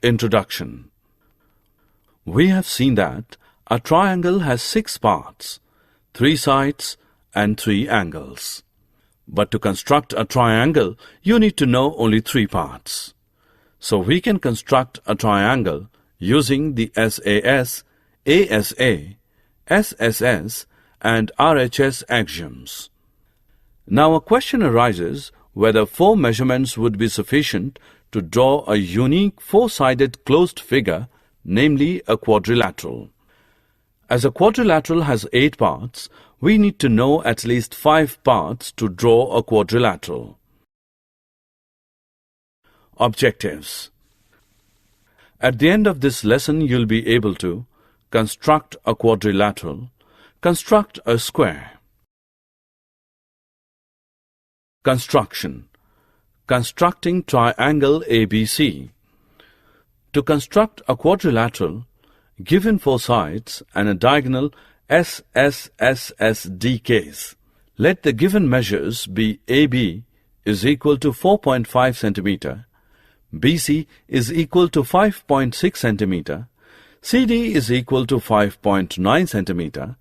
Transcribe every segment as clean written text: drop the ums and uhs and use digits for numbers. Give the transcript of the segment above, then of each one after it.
Introduction. We have seen that a triangle has 6 parts, 3 sides and 3 angles. But to construct a triangle, you need to know only 3 parts. So we can construct a triangle using the SAS, ASA, SSS and RHS axioms. Now a question arises whether 4 measurements would be sufficient to draw a unique 4-sided closed figure, namely a quadrilateral. As a quadrilateral has 8 parts, we need to know at least 5 parts to draw a quadrilateral. Objectives. At the end of this lesson, you'll be able to construct a quadrilateral, construct a square. Construction. Constructing triangle ABC. To construct a quadrilateral, given 4 sides and a diagonal SSSSD case, let the given measures be AB is equal to 4.5 cm, BC is equal to 5.6 cm, CD is equal to 5.9 cm,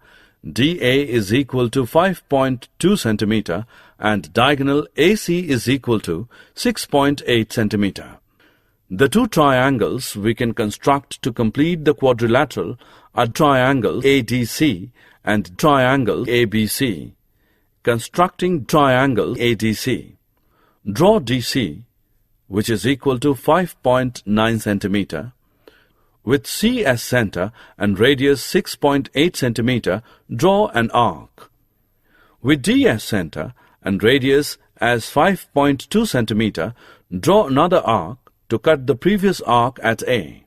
DA is equal to 5.2 cm and diagonal AC is equal to 6.8 cm. The 2 triangles we can construct to complete the quadrilateral are triangle ADC and triangle ABC. Constructing triangle ADC. Draw DC, which is equal to 5.9 cm. With C as center and radius 6.8 cm, draw an arc. With D as center and radius as 5.2 cm, draw another arc to cut the previous arc at A.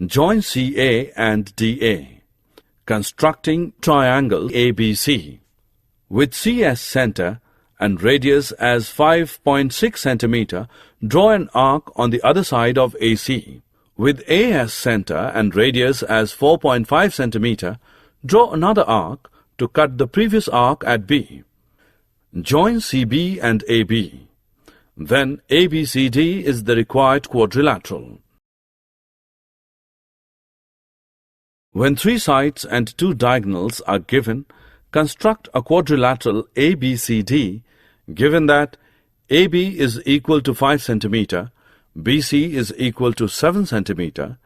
Join CA and DA. Constructing triangle ABC. With C as center and radius as 5.6 cm, draw an arc on the other side of AC. With A as center and radius as 4.5 cm, draw another arc to cut the previous arc at B. Join CB and AB. Then ABCD is the required quadrilateral. When 3 sides and 2 diagonals are given, construct a quadrilateral ABCD, given that AB is equal to 5 cm, BC is equal to 7 cm,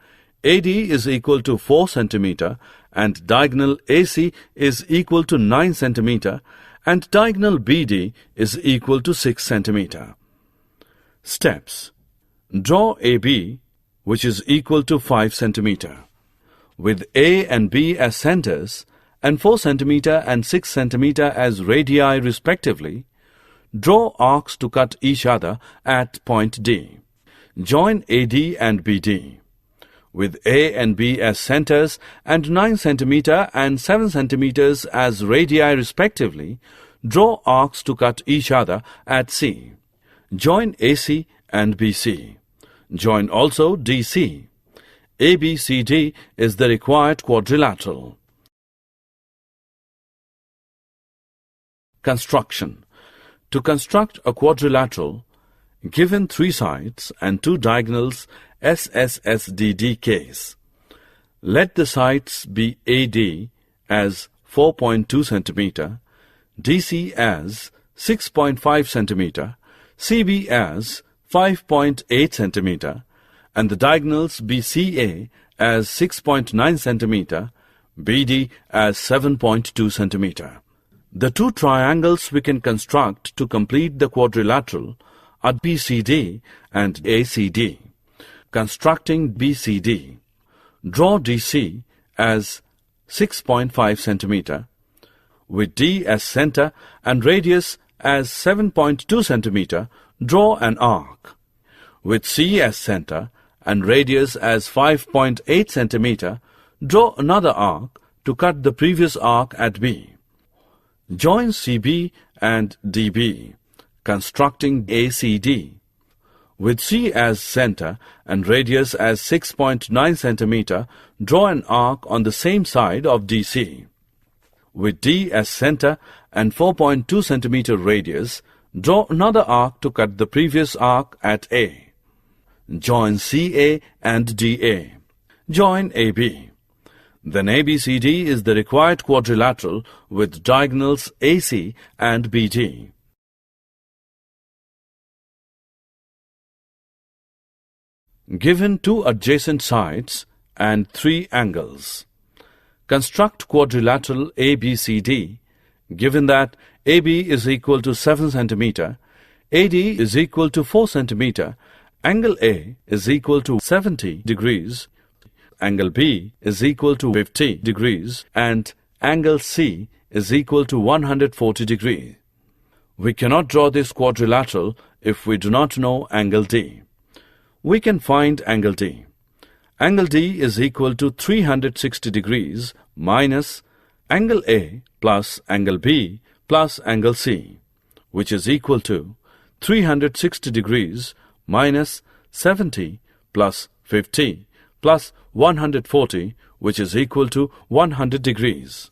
AD is equal to 4 cm, and diagonal AC is equal to 9 cm, and diagonal BD is equal to 6 cm. Steps. Draw AB, which is equal to 5 cm. With A and B as centers, and 4 cm and 6 cm as radii respectively, draw arcs to cut each other at point D. Join AD and BD. With A and B as centers and 9 cm and 7 cm as radii respectively, draw arcs to cut each other at C. Join AC and BC. Join also DC. ABCD is the required quadrilateral. Construction. To construct a quadrilateral, given 3 sides and 2 diagonals SSSDD case, let the sides be AD as 4.2 cm, DC as 6.5 cm, CB as 5.8 cm, and the diagonals be CA as 6.9 cm, BD as 7.2 cm. The 2 triangles we can construct to complete the quadrilateral are BCD and ACD. Constructing BCD. Draw DC as 6.5 cm. With D as center and radius as 7.2 cm, draw an arc. With C as center and radius as 5.8 cm, draw another arc to cut the previous arc at B. Join CB and DB, constructing ACD. With C as center and radius as 6.9 cm, draw an arc on the same side of DC. With D as center and 4.2 cm radius, draw another arc to cut the previous arc at A. join CA and DA. Join AB. Then ABCD is the required quadrilateral with diagonals AC and BD. Given two adjacent sides and three angles. Construct quadrilateral ABCD, given that AB is equal to 7 cm, AD is equal to 4 cm, angle A is equal to 70 degrees, angle B is equal to 50 degrees, and angle C is equal to 140 degrees. We cannot draw this quadrilateral if we do not know angle D. We can find angle D. Angle D is equal to 360 degrees minus angle A plus angle B plus angle C, which is equal to 360 degrees minus 70 plus 50 plus 140, which is equal to 100 degrees.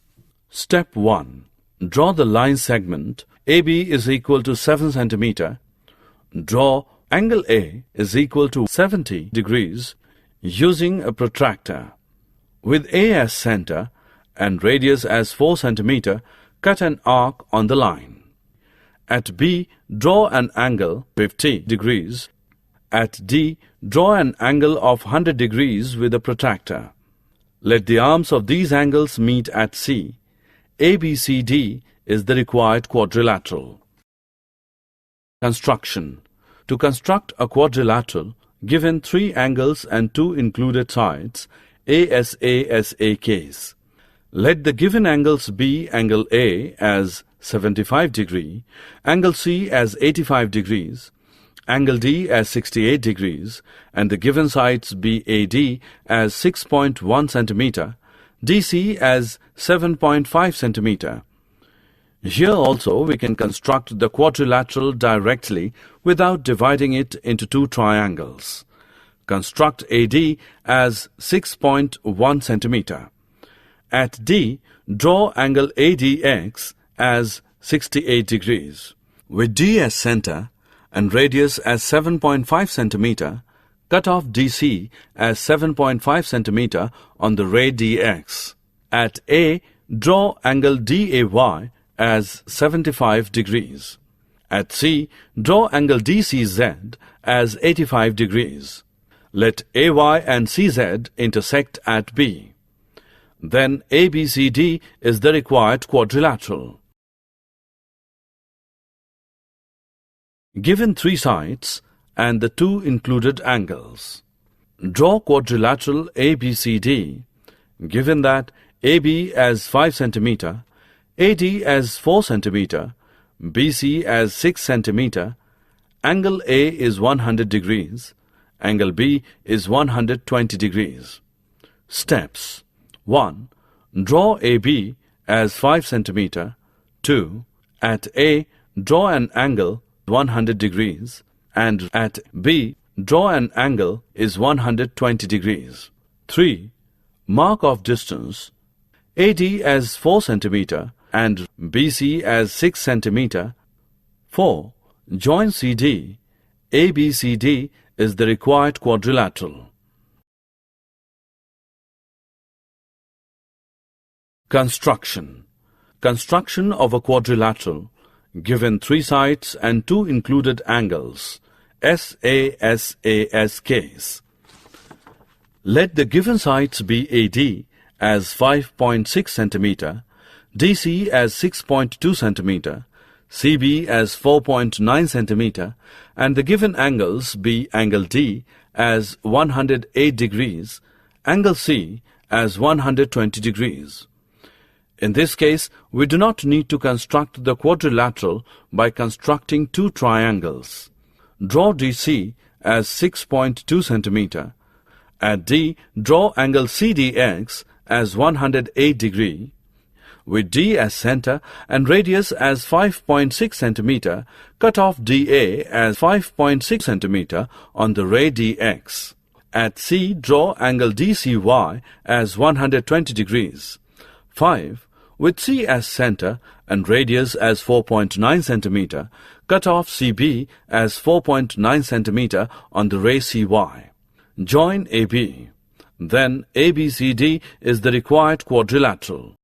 Step 1. Draw the line segment AB is equal to 7 cm. Draw angle A is equal to 70 degrees using a protractor. With A as center and radius as 4 cm, cut an arc on the line. At B, draw an angle 50 degrees. At D, draw an angle of 100 degrees with a protractor. Let the arms of these angles meet at C. ABCD is the required quadrilateral. Construction. To construct a quadrilateral, given three angles and two included sides, ASA case. Let the given angles be angle A as 75 degree, angle C as 85 degrees, angle D as 68 degrees, and the given sides be AD as 6.1 cm, DC as 7.5 cm. Here also we can construct the quadrilateral directly without dividing it into two triangles. Construct AD as 6.1 cm. At D, draw angle ADX as 68 degrees. With D as center and radius as 7.5 cm, cut off DC as 7.5 cm on the ray DX. At A, draw angle DAY as 75 degrees. At C, draw angle DCZ as 85 degrees. Let AY and CZ intersect at B. Then ABCD is the required quadrilateral. Given three sides and the two included angles. Draw quadrilateral ABCD, given that AB as 5 cm, AD as 4 cm, BC as 6 cm, angle A is 100 degrees, angle B is 120 degrees. Steps. 1. Draw AB as 5 cm. 2. At A, draw an angle 100 degrees, and at B, draw an angle is 120 degrees. 3. Mark of distance. AD as 4 cm and BC as 6 cm. 4. Join CD. ABCD is the required quadrilateral. Construction. Construction of a quadrilateral, given three sides and two included angles, SAS case. Let the given sides be AD as 5.6 cm, DC as 6.2 cm, CB as 4.9 cm, and the given angles be angle D as 108 degrees, angle C as 120 degrees. In this case, we do not need to construct the quadrilateral by constructing two triangles. Draw DC as 6.2 cm. At D, draw angle CDX as 108 degree. With D as center and radius as 5.6 cm, cut off DA as 5.6 cm on the ray DX. At C, draw angle DCY as 120 degrees. 5. With C as center and radius as 4.9 cm, cut off CB as 4.9 cm on the ray CY. Join AB. Then ABCD is the required quadrilateral.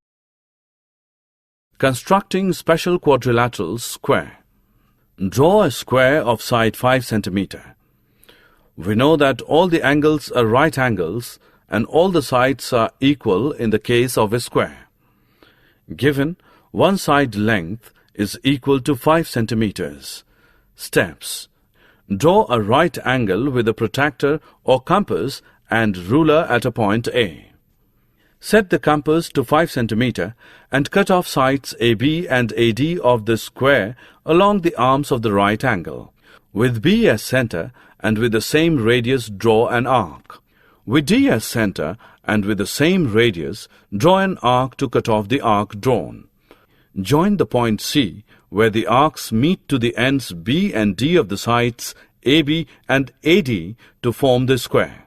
Constructing special quadrilaterals square. Draw a square of side 5 cm. We know that all the angles are right angles and all the sides are equal in the case of a square. Given one side length is equal to 5 centimeters. Steps. Draw a right angle with a protractor or compass and ruler at a point A. Set the compass to 5 cm and cut off sides AB and AD of the square along the arms of the right angle. With B as center and with the same radius, draw an arc. With D as center and with the same radius, draw an arc to cut off the arc drawn. Join the point C where the arcs meet to the ends B and D of the sides AB and AD to form the square.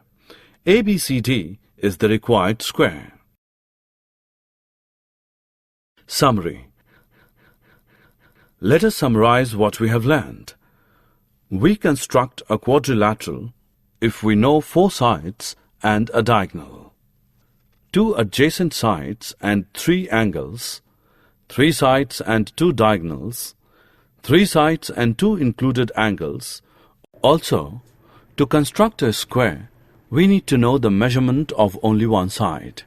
ABCD is the required square. Summary. Let us summarize what we have learned. We construct a quadrilateral if we know 4 sides and a diagonal, 2 adjacent sides and 3 angles, 3 sides and 2 diagonals, 3 sides and 2 included angles. Also, to construct a square, we need to know the measurement of only one side.